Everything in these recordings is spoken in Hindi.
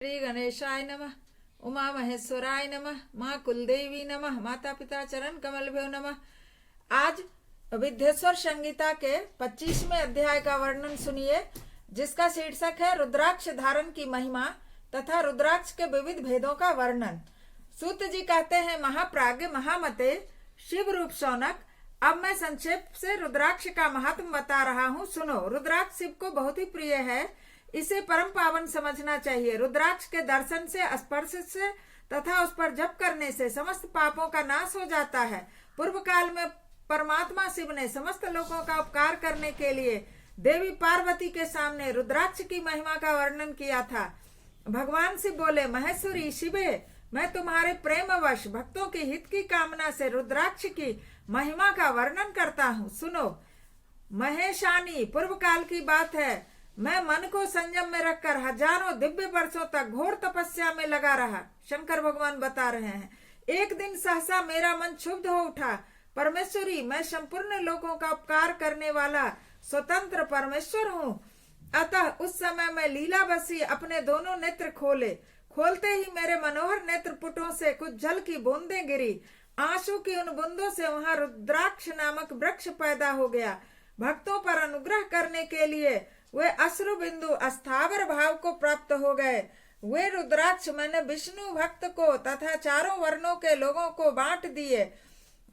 श्री गणेशाय नमः। उमा महेश्वराय नमः। माँ कुलदेवी नमः। माता पिता चरण कमल भ्यो नमः। आज विद्येश्वर संहिता के 25वें अध्याय का वर्णन सुनिए, जिसका शीर्षक है रुद्राक्ष धारण की महिमा तथा रुद्राक्ष के विविध भेदों का वर्णन। सूत जी कहते हैं, महाप्राज्ञ महामते शिव रूप शौनक, अब मैं संक्षेप से रुद्राक्ष का महात्म बता रहा हूँ, सुनो। रुद्राक्ष शिव को बहुत ही प्रिय है, इसे परम पावन समझना चाहिए। रुद्राक्ष के दर्शन से, स्पर्श से तथा उस पर जप करने से समस्त पापों का नाश हो जाता है। पूर्व काल में परमात्मा शिव ने समस्त लोगों का उपकार करने के लिए देवी पार्वती के सामने रुद्राक्ष की महिमा का वर्णन किया था। भगवान शिव बोले, महेश्वरी शिवे, मैं तुम्हारे प्रेमवश भक्तों के हित की कामना से रुद्राक्ष की महिमा का वर्णन करता हूँ, सुनो। महेशानी, पूर्व काल की बात है, मैं मन को संयम में रखकर हजारों दिव्य वर्षों तक घोर तपस्या में लगा रहा। शंकर भगवान बता रहे हैं, एक दिन सहसा मेरा मन क्षुब्ध हो उठा। परमेश्वरी, मैं संपूर्ण लोगों का उपकार करने वाला स्वतंत्र परमेश्वर हूँ। अतः उस समय मैं लीला बसी अपने दोनों नेत्र खोलते ही मेरे मनोहर नेत्र पुटों से कुछ जल की बूंदें गिरी। आंसू की उन बूंदों से वहां रुद्राक्ष नामक वृक्ष पैदा हो गया। भक्तों पर अनुग्रह करने के लिए वे अश्रु बिंदु अस्थावर भाव को प्राप्त हो गए। वे रुद्राक्ष मैंने विष्णु भक्त को तथा चारों वर्णों के लोगों को बांट दिए।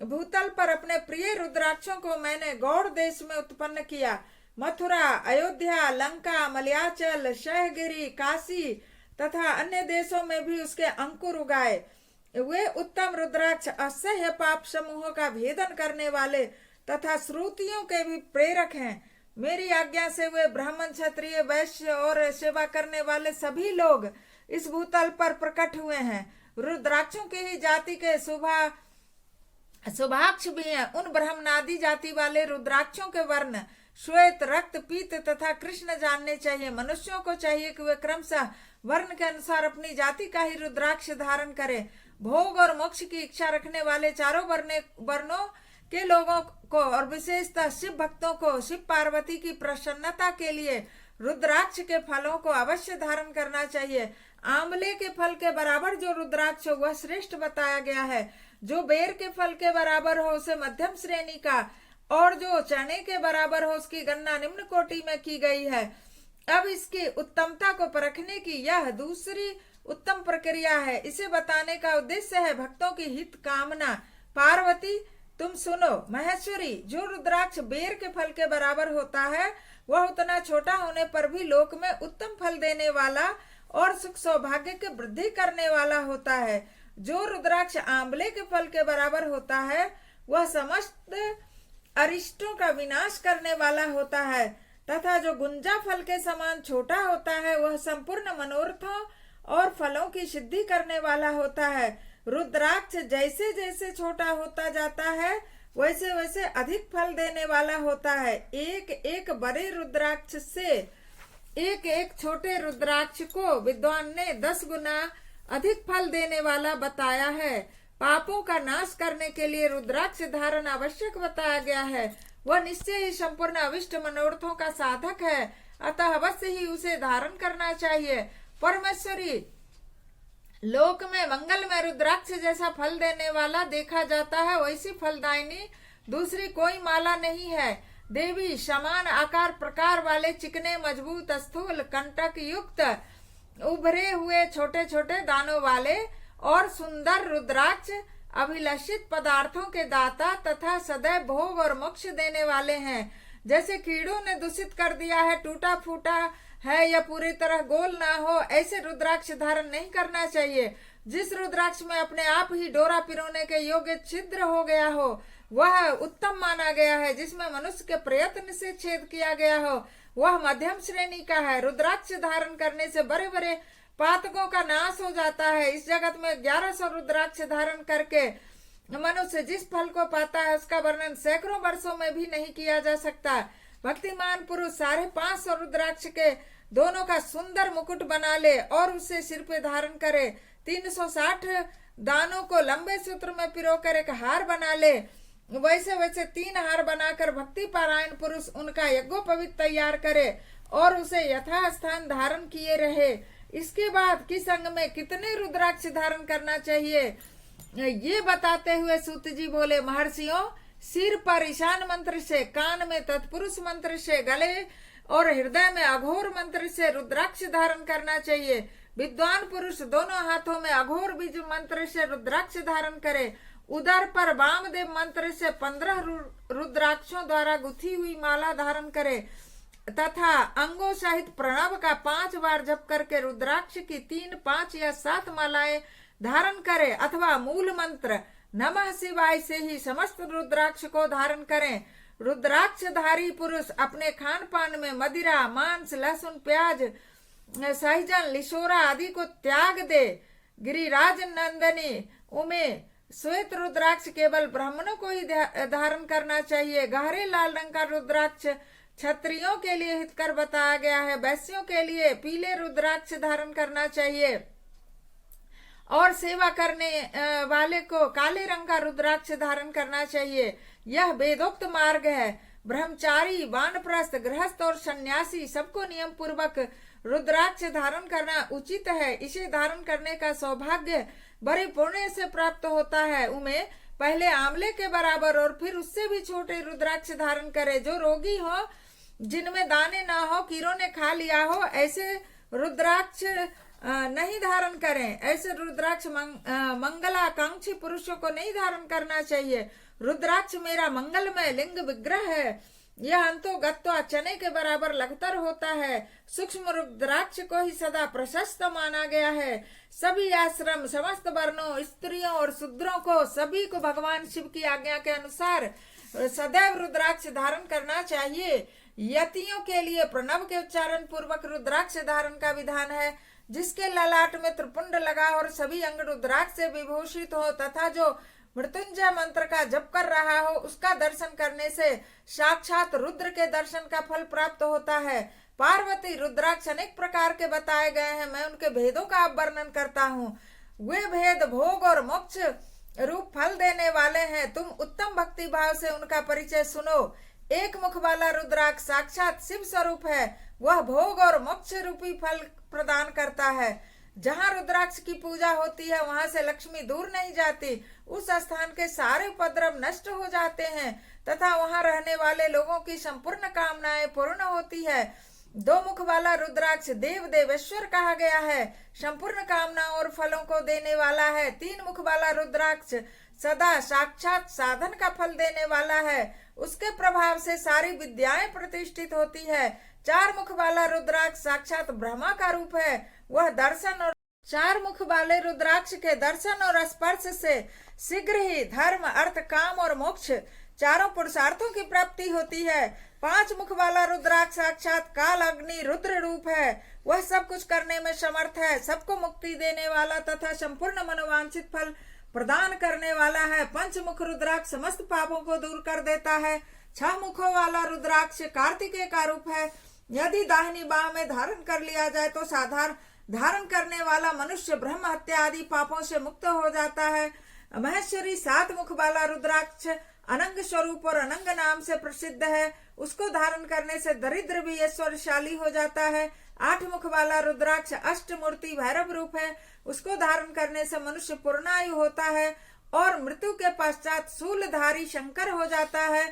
भूतल पर अपने प्रिय रुद्राक्षों को मैंने गौड़ देश में उत्पन्न किया। मथुरा, अयोध्या, लंका, मलयाचल, शहगिरी, काशी तथा अन्य देशों में भी उसके अंकुर उगाए। वे उत्तम रुद्राक्ष असह्य पाप समूहों का भेदन करने वाले तथा श्रुतियों के भी प्रेरक हैं। मेरी आज्ञा से वे ब्राह्मण, क्षत्रिय, वैश्य और सेवा करने वाले सभी लोग इस भूतल पर प्रकट हुए हैं। रुद्राक्षों की ही जाति के शुभाक्ष भी हैं। उन ब्रह्मनादि जाति वाले रुद्राक्षों के वर्ण श्वेत, रक्त, पीत तथा कृष्ण जानने चाहिए। मनुष्यों को चाहिए कि वे क्रमशः वर्ण के अनुसार अपनी जाति का ही रुद्राक्ष धारण करें। भोग और मोक्ष की इच्छा रखने वाले चारों वर्णों के लोगों को और विशेषतः शिव भक्तों को शिव पार्वती की प्रसन्नता के लिए रुद्राक्ष के फलों को अवश्य धारण करना चाहिए। आंवले के फल के बराबर जो रुद्राक्ष हो वह श्रेष्ठ बताया गया है। जो बेर के फल के बराबर हो उसे मध्यम श्रेणी का, और जो चने के बराबर हो उसकी गणना निम्न कोटि में की गई है। अब इसकी उत्तमता को परखने की यह दूसरी उत्तम प्रक्रिया है। इसे बताने का उद्देश्य है भक्तों की हित कामना। पार्वती, तुम सुनो। महेश्वरी, जो रुद्राक्ष बेर के फल के बराबर होता है वह उतना छोटा होने पर भी लोक में उत्तम फल देने वाला और सुख सौभाग्य की वृद्धि करने वाला होता है। जो रुद्राक्ष आंवले के फल के बराबर होता है वह समस्त अरिष्टों का विनाश करने वाला होता है, तथा जो गुंजा फल के समान छोटा होता है वह संपूर्ण मनोरथों और फलों की सिद्धि करने वाला होता है। रुद्राक्ष जैसे जैसे छोटा होता जाता है वैसे वैसे अधिक फल देने वाला होता है। एक एक बड़े रुद्राक्ष से एक एक छोटे रुद्राक्ष को विद्वान ने 10 गुना अधिक फल देने वाला बताया है। पापों का नाश करने के लिए रुद्राक्ष धारण आवश्यक बताया गया है। वह निश्चय ही संपूर्ण अविष्ट मनोरथों का साधक है, अतः अवश्य ही उसे धारण करना चाहिए। परमेश्वरी, लोक में मंगल में रुद्राक्ष जैसा फल देने वाला देखा जाता है, वैसी फलदायिनी दूसरी कोई माला नहीं है। देवी, समान आकार प्रकार वाले चिकने, मजबूत, स्थूल, कंटक युक्त, उभरे हुए छोटे छोटे दानों वाले और सुंदर रुद्राक्ष अभिलषित पदार्थों के दाता तथा सदैव भोग और मोक्ष देने वाले हैं। जैसे कीड़ों ने दूषित कर दिया है, टूटा फूटा है या पूरी तरह गोल ना हो, ऐसे रुद्राक्ष धारण नहीं करना चाहिए। जिस रुद्राक्ष में अपने आप ही डोरा पिरोने के योग्य छिद्र हो गया हो वह उत्तम माना गया है। जिसमें मनुष्य के प्रयत्न से छेद किया गया हो वह मध्यम श्रेणी का है। रुद्राक्ष धारण करने से बड़े बड़े पातकों का नाश हो जाता है। इस जगत में 1100 रुद्राक्ष धारण करके मनुष्य जिस फल को पाता है उसका वर्णन सैकड़ों वर्षों में भी नहीं किया जा सकता। भक्तिमान पुरुष 550 रुद्राक्ष के दोनों का सुंदर मुकुट बना ले और उसे सिर पे धारण करे। 360 दानों को लंबे सूत्र में पिरोकर एक हार बना ले। वैसे वैसे 3 हार बनाकर भक्ति पारायण पुरुष उनका यज्ञोपवीत तैयार करे और उसे यथास्थान धारण किए रहे। इसके बाद किस अंग में कितने रुद्राक्ष धारण करना चाहिए ये बताते हुए सूत जी बोले, महर्षियों, सिर पर ईशान मंत्र से, कान में तत्पुरुष मंत्र से, गले और हृदय में अघोर मंत्र से रुद्राक्ष धारण करना चाहिए। विद्वान पुरुष दोनों हाथों में अघोर बीज मंत्र से रुद्राक्ष धारण करे। उदर पर वामदेव मंत्र से 15 रुद्राक्षों द्वारा गुथी हुई माला धारण करे तथा अंगों सहित प्रणव का 5 बार जप करके रुद्राक्ष की 3, 5 या 7 मालाएं धारण करे अथवा मूल मंत्र नमः शिवाय से ही समस्त रुद्राक्ष को धारण करें। रुद्राक्षधारी पुरुष अपने खान पान में मदिरा, मांस, लहसुन, प्याज, सहजन, लिशोरा आदि को त्याग दे। गिरिराज नंदनी उमे श्वेत रुद्राक्ष केवल ब्राह्मणों को ही धारण करना चाहिए। गहरे लाल रंग का रुद्राक्ष क्षत्रियों के लिए हितकर बताया गया है। वैश्यों के लिए पीले रुद्राक्ष धारण करना चाहिए और सेवा करने वाले को काले रंग का रुद्राक्ष धारण करना चाहिए। यह वेदोक्त मार्ग है। ब्रह्मचारी, वानप्रस्थ, गृहस्थ और सन्यासी सबको नियम पूर्वक रुद्राक्ष धारण करना उचित है। इसे धारण करने का सौभाग्य बड़े पुण्य से प्राप्त होता है। उमे पहले आंवले के बराबर और फिर उससे भी छोटे रुद्राक्ष धारण करे। जो रोगी हो, जिनमें दाने न हो, कीड़ों ने खा लिया हो, ऐसे रुद्राक्ष नहीं धारण करें। ऐसे रुद्राक्ष मंगलाकांक्षी पुरुषों को नहीं धारण करना चाहिए। रुद्राक्ष मेरा मंगलमय लिंग विग्रह है। यह अंतोगत्वा चने के बराबर लगतर होता है। सूक्ष्म रुद्राक्ष को ही सदा प्रशस्त माना गया है। सभी आश्रम, समस्त वर्णों, स्त्रियों और शूद्रों को सभी को भगवान शिव की आज्ञा के अनुसार सदैव रुद्राक्ष धारण करना चाहिए। यतियों के लिए प्रणव के उच्चारण पूर्वक रुद्राक्ष धारण का विधान है। जिसके ललाट में त्रिपुंड लगा और सभी अंग रुद्राक्ष से विभूषित हो तथा जो मृत्युंजय मंत्र का जप कर रहा हो, उसका दर्शन करने से साक्षात रुद्र के दर्शन का फल प्राप्त होता है। पार्वती, रुद्राक्ष अनेक प्रकार के बताए गए हैं। मैं उनके भेदों का अब वर्णन करता हूँ। वे भेद भोग और मोक्ष रूप फल देने वाले हैं। तुम उत्तम भक्ति भाव से उनका परिचय सुनो। एक मुख वाला रुद्राक्ष साक्षात शिव स्वरूप है। वह भोग और मोक्ष रूपी फल प्रदान करता है। जहाँ रुद्राक्ष की पूजा होती है वहां से लक्ष्मी दूर नहीं जाती। उस स्थान के सारे उपद्रव नष्ट हो जाते हैं तथा वहां रहने वाले लोगों की संपूर्ण कामनाएं पूर्ण होती है। 2 मुख वाला रुद्राक्ष देव देवेश्वर कहा गया है। संपूर्ण कामनाओं और फलों को देने वाला है। 3 मुख वाला रुद्राक्ष सदा साक्षात साधन का फल देने वाला है। उसके प्रभाव से सारी विद्याएं प्रतिष्ठित होती है। 4 मुख वाला रुद्राक्ष साक्षात ब्रह्मा का रूप है। वह दर्शन और 4 मुख वाले रुद्राक्ष के दर्शन और स्पर्श से शीघ्र ही धर्म, अर्थ, काम और मोक्ष चारों पुरुषार्थों की प्राप्ति होती है। 5 मुख वाला रुद्राक्ष साक्षात काल अग्नि रुद्र रूप है। वह सब कुछ करने में समर्थ है। सबको मुक्ति देने वाला तथा संपूर्ण मनोवांछित फल प्रदान करने वाला है। 5 मुख रुद्राक्ष समस्त पापों को दूर कर देता है। 6 मुखों वाला रुद्राक्ष कार्तिकेय का रूप है। यदि दाहिनी बाह में धारण कर लिया जाए तो साधारण धारण करने वाला मनुष्य ब्रह्म हत्या आदि पापों से मुक्त हो जाता है। महेश्वरी 7 मुख वाला रुद्राक्ष अनंग स्वरूप और अनंग नाम से प्रसिद्ध है। उसको धारण करने से दरिद्र भी ऐश्वर्यशाली हो जाता है। 8 मुख वाला रुद्राक्ष अष्टमूर्ति भैरव रूप है। उसको धारण करने से मनुष्य पूर्णायु होता है और मृत्यु के पश्चात शूलधारी शंकर हो जाता है।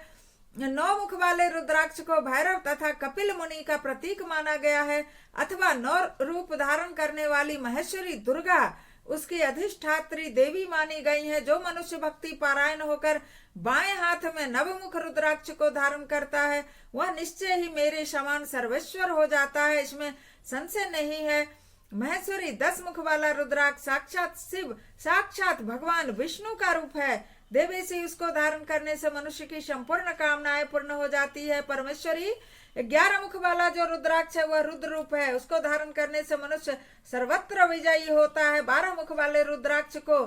9 मुख वाले रुद्राक्ष को भैरव तथा कपिल मुनि का प्रतीक माना गया है अथवा 9 रूप धारण करने वाली महेश्वरी दुर्गा उसकी अधिष्ठात्री देवी मानी गई है। जो मनुष्य भक्ति पारायण होकर बाएं हाथ में नवमुख रुद्राक्ष को धारण करता है वह निश्चय ही मेरे समान सर्वेश्वर हो जाता है। इसमें संशय नहीं है। महेश्वरी 10 मुख वाला रुद्राक्ष साक्षात शिव, साक्षात भगवान विष्णु का रूप है। देवी से उसको धारण करने से मनुष्य की संपूर्ण कामनाएं पूर्ण हो जाती है। परमेश्वरी 11 मुख वाला जो रुद्राक्ष है वह रुद्र रूप है। उसको धारण करने से मनुष्य सर्वत्र विजयी होता है। 12 मुख वाले रुद्राक्ष को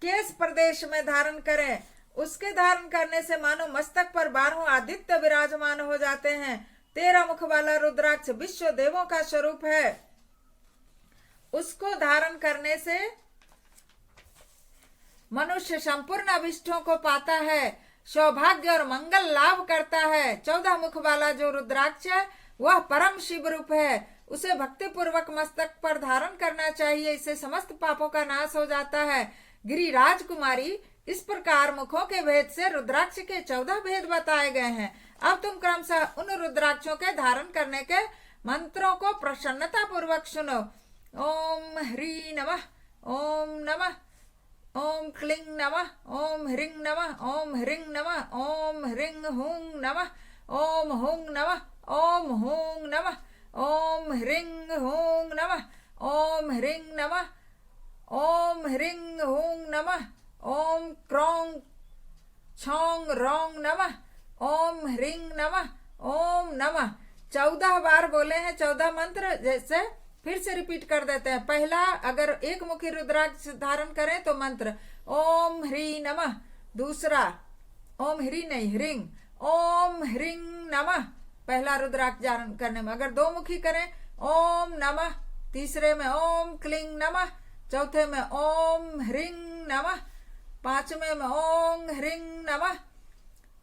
केश प्रदेश में धारण करें। उसके धारण करने से मानो मस्तक पर 12 आदित्य विराजमान हो जाते हैं। 13 मुख वाला रुद्राक्ष विश्व देवों का स्वरूप है। उसको धारण करने से मनुष्य संपूर्ण अभिष्टों को पाता है, सौभाग्य और मंगल लाभ करता है। 14 मुख वाला जो रुद्राक्ष है वह परम शिव रूप है। उसे भक्ति पूर्वक मस्तक पर धारण करना चाहिए, इससे समस्त पापों का नाश हो जाता है। गिरिराज कुमारी, इस प्रकार मुखों के भेद से रुद्राक्ष के 14 भेद बताए गए हैं। अब तुम क्रमशः उन रुद्राक्षों के धारण करने के मंत्रों को प्रसन्नता पूर्वक सुनो। ओम ह्री नमः, ओम नमः, ओम क्लीं नमः, ओम ह्रीं नमः, ओम ह्रीं नमः, ओम ह्रीं हूं नमः, ओम हूं नमः, ओम हूं नमः, ओम ह्रीं हूं नमः, ओम ह्रीं नमः, ओम ह्रीं हूं नमः, ओम क्रों छौं रौं नमः, ओम ह्रीं नमः, ओम नमः। 14 बार बोले हैं 14 मंत्र, जैसे फिर से रिपीट कर देते हैं। पहला, अगर एक मुखी रुद्राक्ष धारण करें तो मंत्र ओम ह्री नमः। दूसरा, ओम ह्री नहीं ह्रीं, ओम ह्रीं नमः पहला रुद्राक्ष धारण करने में। अगर 2 मुखी करें ओम नमः, तीसरे में ओम क्लीं नमः, चौथे में ओम ह्रीं नमः, पांचवें में ओम ह्रीं नमः,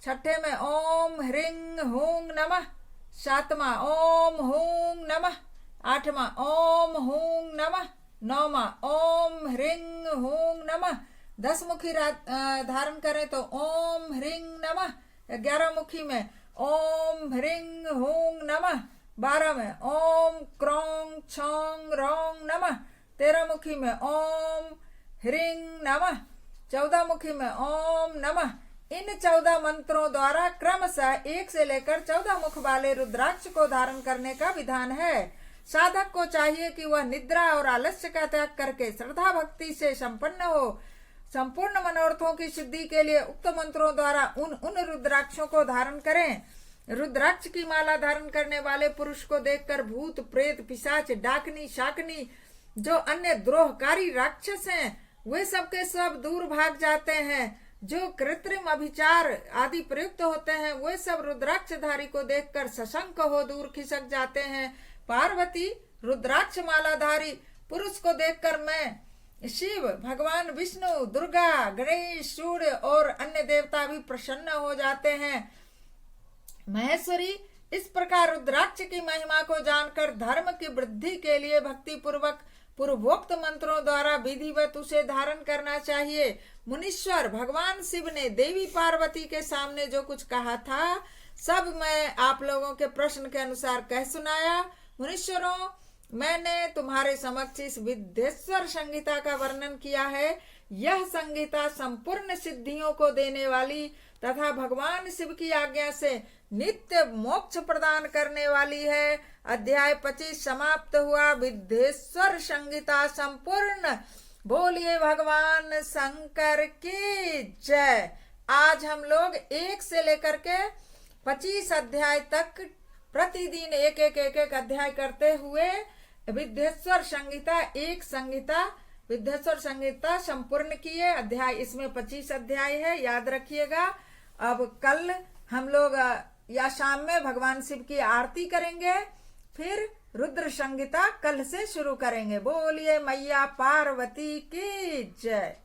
छठे में ओम ह्रीं हूं नमः, सातवां ओम हूं नमः, आठवां ओम हूं नमः, नौवां ओम ह्रीं हूं नमः। 10 मुखी धारण करें तो ओम ह्रीं नमः। 11 मुखी में ओम ह्रीं हूं नमः। 12 में ओम क्रों छौं रौं नमः। 13 मुखी में ओम ह्रीं नमः। 14 मुखी में ओम नमः। इन 14 मंत्रों द्वारा क्रमशः 1 से लेकर 14 मुख वाले रुद्राक्ष को धारण करने का विधान है। साधक को चाहिए कि वह निद्रा और आलस्य का त्याग करके श्रद्धा भक्ति से संपन्न हो। संपूर्ण मनोरथों की सिद्धि के लिए उक्त मंत्रों द्वारा उन रुद्राक्षों को धारण करें। रुद्राक्ष की माला धारण करने वाले पुरुष को देखकर भूत प्रेत पिशाच डाकनी शाकनी जो अन्य द्रोहकारी राक्षस हैं वे सबके सब दूर भाग जाते हैं। जो कृत्रिम अभिचार आदि प्रयुक्त होते हैं वे सब रुद्राक्षधारी को देखकर सशंक हो दूर खिसक जाते हैं। पार्वती, रुद्राक्ष मालाधारी पुरुष को देखकर मैं शिव, भगवान विष्णु, दुर्गा, गणेश, सूर्य और अन्य देवता भी प्रसन्न हो जाते हैं। महेश्वरी, इस प्रकार रुद्राक्ष की महिमा को जानकर धर्म की वृद्धि के लिए भक्ति पूर्वक पूर्वोक्त मंत्रों द्वारा विधिवत उसे धारण करना चाहिए। मुनीश्वर, भगवान शिव ने देवी पार्वती के सामने जो कुछ कहा था सब मैं आप लोगों के प्रश्न के अनुसार कह सुनाया। मुनीश्वरों, मैंने तुम्हारे समक्ष इस विद्येश्वर संहिता का वर्णन किया है। यह संहिता संपूर्ण सिद्धियों को देने वाली तथा भगवान शिव की आज्ञा से नित्य मोक्ष प्रदान करने वाली है। अध्याय 25 समाप्त हुआ। विद्येश्वर संहिता संपूर्ण। बोलिए भगवान शंकर की जय। आज हम लोग 1 से लेकर के 25 अध्याय तक प्रतिदिन एक अध्याय करते हुए विद्येश्वर संहिता विद्येश्वर संहिता संपूर्ण किए। अध्याय इसमें 25 अध्याय है, याद रखिएगा। अब कल हम लोग या शाम में भगवान शिव की आरती करेंगे, फिर रुद्र संहिता कल से शुरू करेंगे। बोलिए मैया पार्वती की जय।